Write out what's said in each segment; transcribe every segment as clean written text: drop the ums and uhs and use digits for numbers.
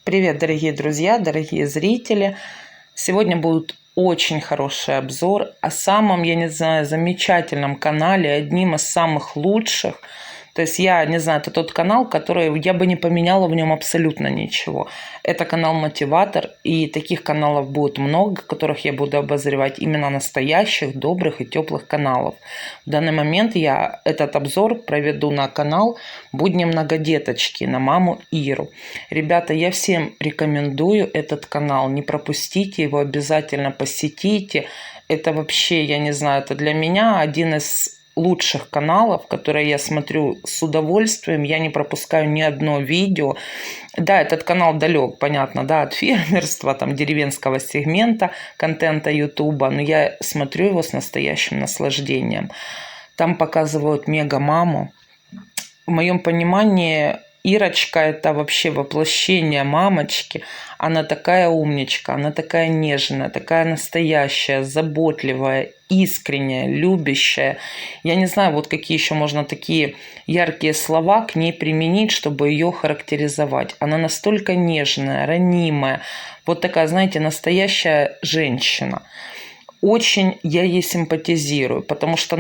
Привет, дорогие друзья, дорогие зрители! Сегодня будет очень хороший обзор о самом, я не знаю, замечательном канале, одним из самых лучших. То есть я не знаю, это тот канал, который я бы не поменяла в нем абсолютно ничего. Это канал Мотиватор, и таких каналов будет много, которых я буду обозревать, именно настоящих, добрых и теплых каналов. В данный момент я этот обзор проведу на канал «Будни многодеточки», на маму Иру. Ребята, я всем рекомендую этот канал, не пропустите его, обязательно посетите. Это вообще, я не знаю, это для меня один из лучших каналов, которые я смотрю с удовольствием, я не пропускаю ни одно видео. Да, этот канал далек, понятно, да, от фермерства, там, деревенского сегмента контента Ютуба, но я смотрю его с настоящим наслаждением. Там показывают мега-маму. В моем понимании Ирочка – это вообще воплощение мамочки. Она такая умничка, она такая нежная, такая настоящая, заботливая, искренняя, любящая. Я не знаю, вот какие еще можно такие яркие слова к ней применить, чтобы ее характеризовать. Она настолько нежная, ранимая, вот такая, знаете, настоящая женщина. Очень я ей симпатизирую, потому что,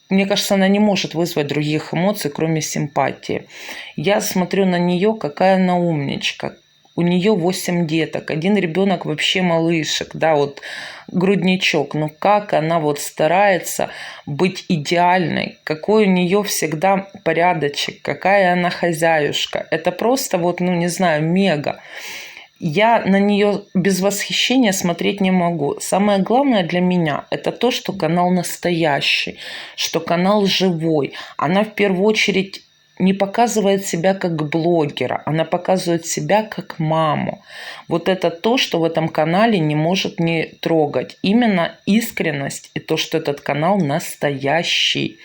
мне кажется, она не может вызвать других эмоций, кроме симпатии. Я смотрю на нее, какая она умничка. У нее 8 деток. Один ребенок вообще малышек, да, вот грудничок. Но как она вот старается быть идеальной, какой у нее всегда порядочек, какая она хозяюшка. Это просто не знаю, мега. Я на нее без восхищения смотреть не могу. Самое главное для меня – это то, что канал настоящий, что канал живой. Она в первую очередь не показывает себя как блогера, она показывает себя как маму. Вот это то, что в этом канале не может не трогать. Именно искренность и то, что этот канал настоящий.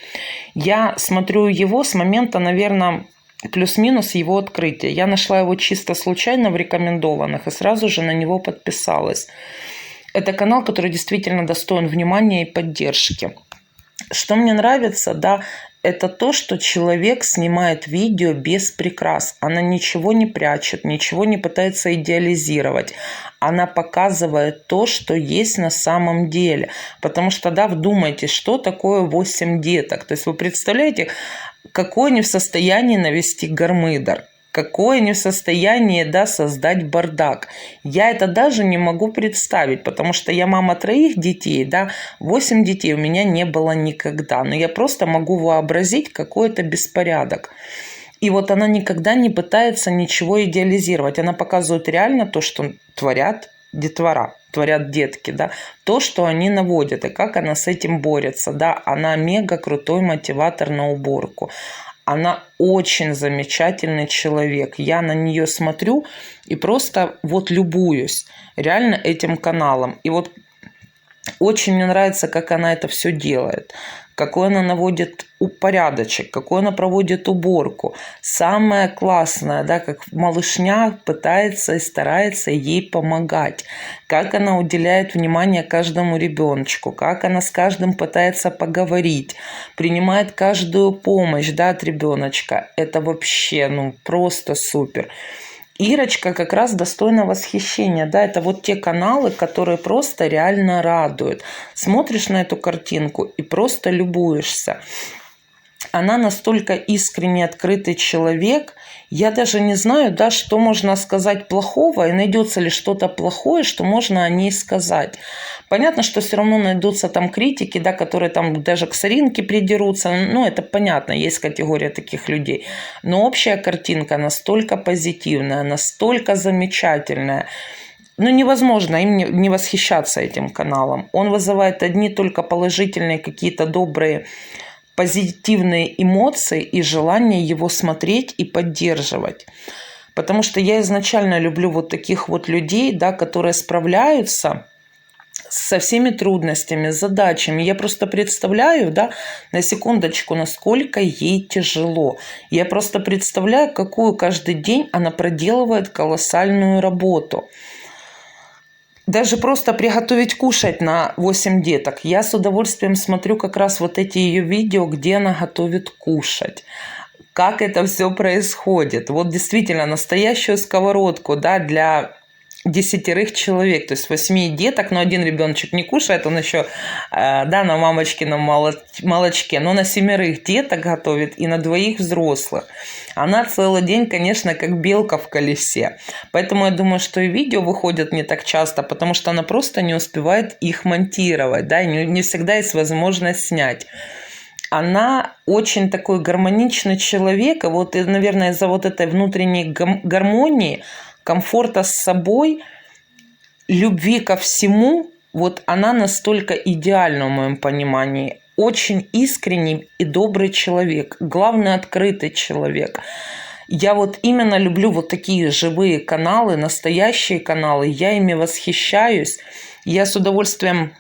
Я смотрю его с момента, наверное, плюс-минус его открытия. Я нашла его чисто случайно в рекомендованных и сразу же на него подписалась. Это канал, который действительно достоин внимания и поддержки. Что мне нравится, да, это то, что человек снимает видео без прикрас. Она ничего не прячет, ничего не пытается идеализировать. Она показывает то, что есть на самом деле. Потому что, да, вдумайтесь, что такое 8 деток. То есть вы представляете, какой они в состоянии навести гармидер, какой они в состоянии, да, создать бардак. Я это даже не могу представить, потому что я мама 3 детей, да, 8 детей у меня не было никогда. Но я просто могу вообразить какой-то беспорядок. И вот она никогда не пытается ничего идеализировать. Она показывает реально то, что творят детвора, творят детки, да, то, что они наводят, и как она с этим борется, да, она мега крутой мотиватор на уборку. Она очень замечательный человек. Я на нее смотрю и просто любуюсь реально этим каналом. И очень мне нравится, как она это все делает. Какой она наводит порядочек, какой она проводит уборку. Самое классное, да, как малышня пытается и старается ей помогать. Как она уделяет внимание каждому ребеночку, как она с каждым пытается поговорить, принимает каждую помощь, да, от ребеночка. Это вообще, просто супер. Ирочка как раз достойна восхищения, да, это те каналы, которые просто реально радуют. Смотришь на эту картинку и просто любуешься. Она настолько искренне открытый человек, я даже не знаю, да, что можно сказать плохого, и найдется ли что-то плохое, что можно о ней сказать. Понятно, что все равно найдутся там критики, да, которые там даже к соринке придерутся, это понятно, есть категория таких людей. Но общая картинка настолько позитивная, настолько замечательная, невозможно им не восхищаться этим каналом. Он вызывает одни только положительные какие-то добрые позитивные эмоции и желание его смотреть и поддерживать. Потому что я изначально люблю таких людей, да, которые справляются со всеми трудностями, задачами. Я просто представляю, да, на секундочку, насколько ей тяжело. Я просто представляю, какую каждый день она проделывает колоссальную работу. Даже просто приготовить кушать на 8 деток. Я с удовольствием смотрю как раз эти ее видео, где она готовит кушать. как это все происходит. Вот действительно настоящую сковородку, да, для 10 человек, то есть 8 деток, но один ребеночек не кушает, он еще, да, на мамочкином молочке, но на 7 деток готовит и на 2 взрослых. Она целый день, конечно, как белка в колесе. Поэтому я думаю, что и видео выходят не так часто, потому что она просто не успевает их монтировать, да, и не всегда есть возможность снять. Она очень такой гармоничный человек, и вот, наверное, из-за вот этой внутренней гармонии, комфорта с собой, любви ко всему, вот она настолько идеальна в моем понимании. Очень искренний и добрый человек, главное, открытый человек. Я вот именно люблю вот такие живые каналы, настоящие каналы, я ими восхищаюсь. Я с удовольствием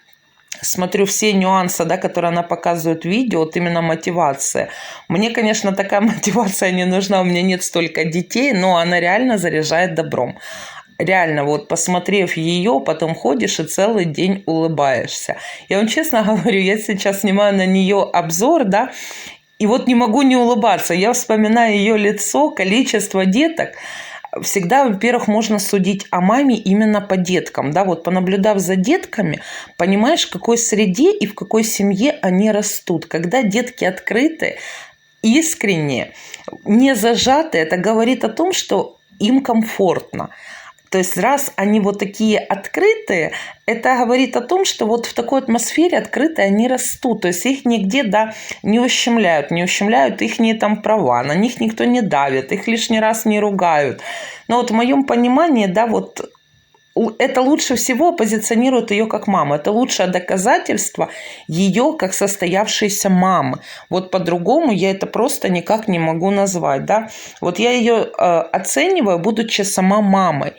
смотрю все нюансы, да, которые она показывает в видео, вот именно мотивация. Мне, конечно, такая мотивация не нужна, у меня нет столько детей, но она реально заряжает добром. Реально, вот посмотрев ее, потом ходишь и целый день улыбаешься. Я вам честно говорю, я сейчас снимаю на нее обзор, да, и вот не могу не улыбаться. Я вспоминаю ее лицо, количество деток. Всегда, во-первых, можно судить о маме именно по деткам. Да? Вот понаблюдав за детками, понимаешь, в какой среде и в какой семье они растут. Когда детки открыты, искренние, не зажаты, это говорит о том, что им комфортно. То есть раз они вот такие открытые, это говорит о том, что вот в такой атмосфере открытой они растут. То есть их нигде, да, не ущемляют их там права, на них никто не давит, их лишний раз не ругают. Но вот в моем понимании, да, вот это лучше всего позиционирует ее как маму. Это лучшее доказательство ее как состоявшейся мамы. Вот по-другому я это просто никак не могу назвать. Да? Вот я ее оцениваю, будучи сама мамой.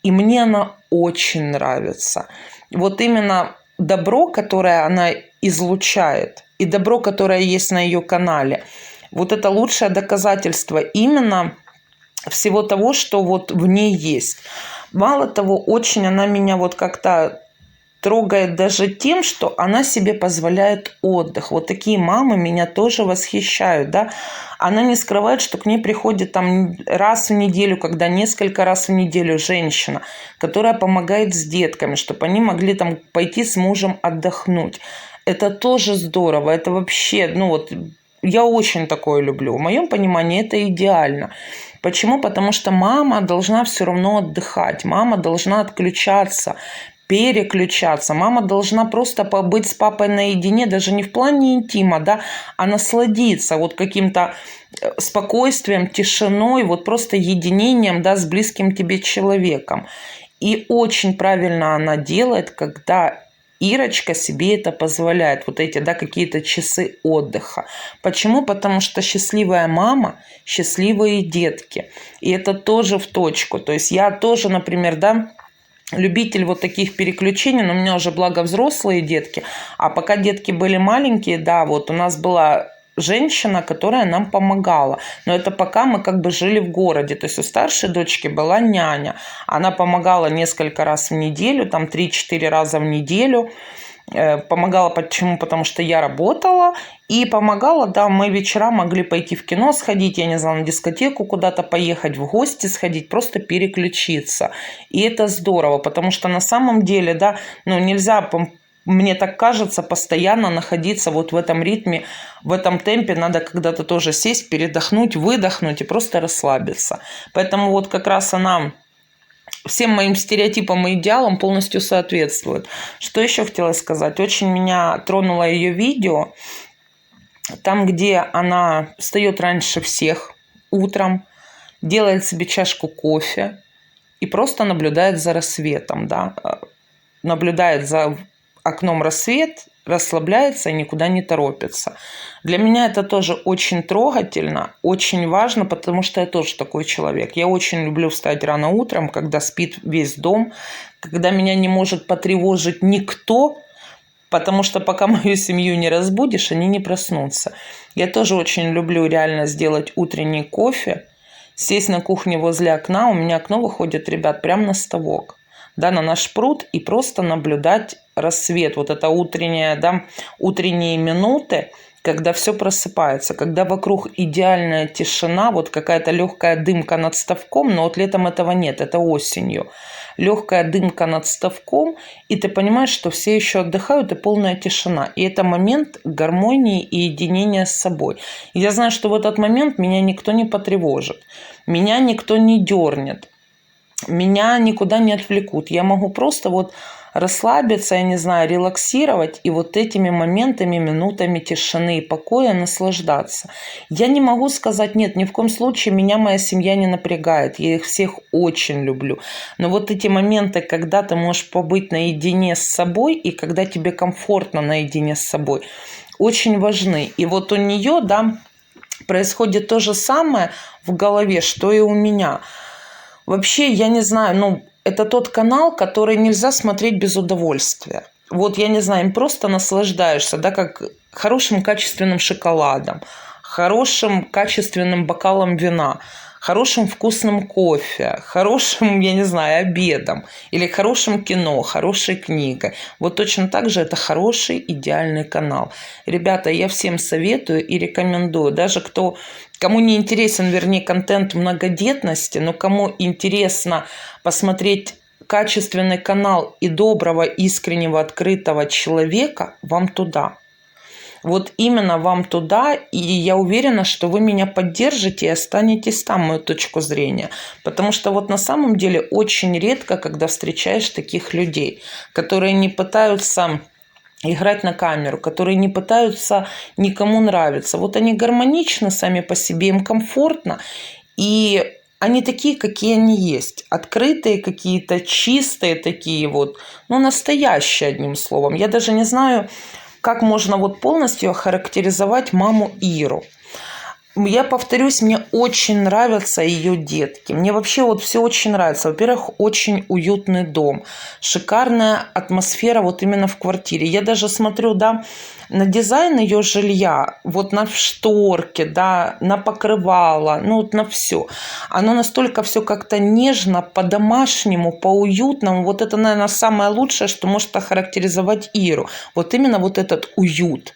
И мне она очень нравится. Вот именно добро, которое она излучает, и добро, которое есть на ее канале, вот это лучшее доказательство именно всего того, что вот в ней есть. Мало того, очень она меня вот как-то трогает даже тем, что она себе позволяет отдых. Вот такие мамы меня тоже восхищают, да. Она не скрывает, что к ней приходит там раз в неделю, когда несколько раз в неделю женщина, которая помогает с детками, чтобы они могли там пойти с мужем отдохнуть. Это тоже здорово, это вообще, ну вот, я очень такое люблю. В моем понимании это идеально. Почему? Потому что мама должна все равно отдыхать, мама должна отключаться, переключаться. Мама должна просто побыть с папой наедине, даже не в плане интима, да, а насладиться вот каким-то спокойствием, тишиной, вот просто единением, да, с близким тебе человеком. И очень правильно она делает, когда Ирочка себе это позволяет, вот эти, да, какие-то часы отдыха. Почему? Потому что счастливая мама, счастливые детки. И это тоже в точку. То есть я тоже, например, да, любитель вот таких переключений, но у меня уже благо взрослые детки. А пока детки были маленькие, да, вот у нас была женщина, которая нам помогала. Но это пока мы как бы жили в городе. То есть у старшей дочки была няня. Она помогала несколько раз в неделю, там 3-4 раза в неделю. Помогала почему? Потому что я работала. И помогала, да, мы вечера могли пойти в кино сходить, я не знаю, на дискотеку куда-то поехать, в гости сходить, просто переключиться. И это здорово, потому что на самом деле, да, ну нельзя, мне так кажется, постоянно находиться вот в этом ритме, в этом темпе. Надо когда-то тоже сесть, передохнуть, выдохнуть и просто расслабиться. Поэтому вот как раз она всем моим стереотипам и идеалам полностью соответствует. Что еще хотела сказать? Очень меня тронуло ее видео, там, где она встает раньше всех утром, делает себе чашку кофе и просто наблюдает за рассветом, да, наблюдает за окном рассвет, расслабляется и никуда не торопится. Для меня это тоже очень трогательно, очень важно, потому что я тоже такой человек. Я очень люблю встать рано утром, когда спит весь дом, когда меня не может потревожить никто, потому что пока мою семью не разбудишь, они не проснутся. Я тоже очень люблю реально сделать утренний кофе, сесть на кухне возле окна. У меня окно выходит, ребят, прямо на ставок, да, на наш пруд, и просто наблюдать рассвет. Вот это утренние, да, утренние минуты, когда все просыпается, когда вокруг идеальная тишина, вот какая-то легкая дымка над ставком, но вот летом этого нет, это осенью. Легкая дымка над ставком, и ты понимаешь, что все еще отдыхают, и полная тишина. И это момент гармонии и единения с собой. И я знаю, что в этот момент меня никто не потревожит, меня никто не дернет, меня никуда не отвлекут. Я могу просто вот расслабиться, я не знаю, релаксировать и вот этими моментами, минутами тишины и покоя наслаждаться. Я не могу сказать, нет, ни в коем случае меня моя семья не напрягает, я их всех очень люблю. Но вот эти моменты, когда ты можешь побыть наедине с собой и когда тебе комфортно наедине с собой, очень важны. И вот у нее, да, происходит то же самое в голове, что и у меня. Вообще, я не знаю, ну, это тот канал, который нельзя смотреть без удовольствия. Вот, я не знаю, им просто наслаждаешься, да, как хорошим качественным шоколадом, хорошим качественным бокалом вина, хорошим вкусным кофе, хорошим, я не знаю, обедом или хорошим кино, хорошей книгой. Вот точно так же это хороший, идеальный канал. Ребята, я всем советую и рекомендую, даже кому не интересен, вернее, контент многодетности, но кому интересно посмотреть качественный канал и доброго, искреннего, открытого человека, вам туда. Вот именно вам туда, и я уверена, что вы меня поддержите и останетесь там, мою точку зрения. Потому что вот на самом деле очень редко, когда встречаешь таких людей, которые не пытаются играть на камеру, которые не пытаются никому нравиться. Вот они гармоничны сами по себе, им комфортно, и они такие, какие они есть. Открытые какие-то, чистые такие вот, ну, настоящие, одним словом. Я даже не знаю, как можно вот полностью охарактеризовать маму Иру. Я повторюсь, мне очень нравятся ее детки. Мне вообще вот все очень нравится. Во-первых, очень уютный дом. Шикарная атмосфера вот именно в квартире. Я даже смотрю, да, на дизайн ее жилья, вот на шторки, да, на покрывало, ну вот на все. Оно настолько все как-то нежно, по-домашнему, по-уютному. Вот это, наверное, самое лучшее, что может охарактеризовать Иру. Вот именно вот этот уют.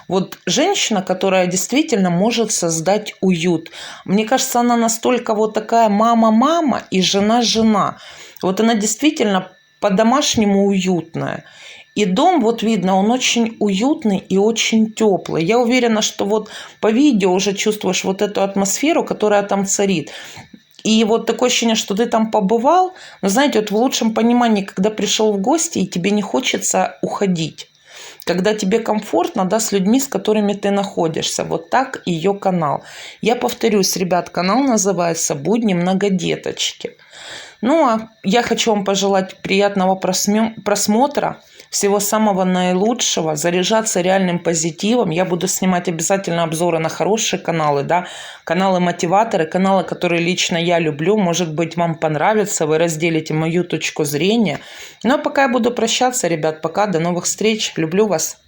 Вот женщина, которая действительно может создать уют. Мне кажется, она настолько вот такая мама-мама и жена-жена. Вот она действительно по-домашнему уютная. И дом, вот видно, он очень уютный и очень теплый. Я уверена, что вот по видео уже чувствуешь вот эту атмосферу, которая там царит. И вот такое ощущение, что ты там побывал, но знаете, вот в лучшем понимании, когда пришел в гости, и тебе не хочется уходить. Когда тебе комфортно, да, с людьми, с которыми ты находишься. Вот так ее канал. Я повторюсь, ребят, канал называется «Будни многодеточки». Ну, а я хочу вам пожелать приятного просмотра, всего самого наилучшего, заряжаться реальным позитивом. Я буду снимать обязательно обзоры на хорошие каналы, да, каналы-мотиваторы, каналы, которые лично я люблю. Может быть, вам понравится, вы разделите мою точку зрения. Ну, а пока я буду прощаться, ребят, пока, до новых встреч. Люблю вас.